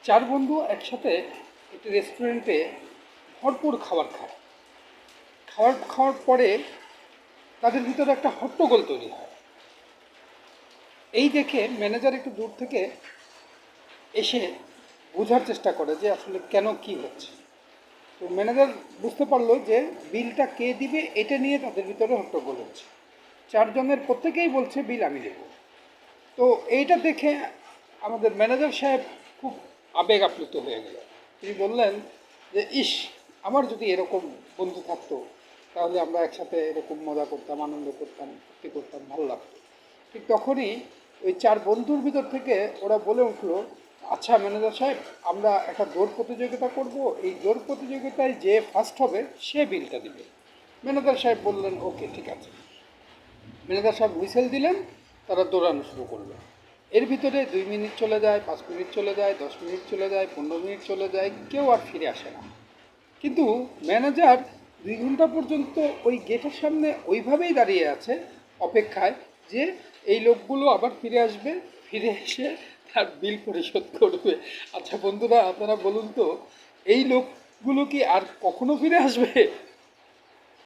চার বন্ধু একসাথে একটি রেস্টুরেন্টে ভরপুর খাবার খায়। খাওয়ার পরে তাদের ভিতরে একটা হট্টগোল তৈরি হয়। এই দেখে ম্যানেজার একটু দূর থেকে এসে বোঝার চেষ্টা করে যে আসলে কেন কি হচ্ছে। তো ম্যানেজার বুঝতে পারলো যে বিলটা কে দিবে এটা নিয়ে তাদের ভিতরে হট্টগোল হচ্ছে। চারজনের প্রত্যেকেই বলছে বিল আমি দেব। তো এইটা দেখে আমাদের ম্যানেজার সাহেব খুব আবেগ আপ্লুত হয়ে গেল। তিনি বললেন যে ইস, আমার যদি এরকম বন্ধু থাকতো তাহলে আমরা একসাথে এরকম মজা করতাম, আনন্দ করতাম, ফুর্তি করতাম, ভালো লাগতো। ঠিক তখনই ওই চার বন্ধুর ভিতর থেকে ওরা বলে উঠলো, আচ্ছা ম্যানেজার সাহেব, আমরা একটা দৌড় প্রতিযোগিতা করব, এই দৌড় প্রতিযোগিতায় যে ফার্স্ট হবে সে বিলটা দিবে। ম্যানেজার সাহেব বললেন ওকে ঠিক আছে। ম্যানেজার সাহেব হুইসেল দিলেন, তারা দৌড়ানো শুরু করলো। এর ভিতরে 2 মিনিট চলে যায়, 5 মিনিট চলে যায়, 10 মিনিট চলে যায়, 15 মিনিট চলে যায়, কেউ আর ফিরে আসে না। কিন্তু ম্যানেজার 2 ঘন্টা পর্যন্ত ওই গেটের সামনে ওইভাবেই দাঁড়িয়ে আছে অপেক্ষায় যে এই লোকগুলো আবার ফিরে আসবে, ফিরে এসে তার বিল পরিশোধ করবে। আচ্ছা বন্ধুরা, আপনারা বলুন তো, এই লোকগুলো কি আর কখনো ফিরে আসবে?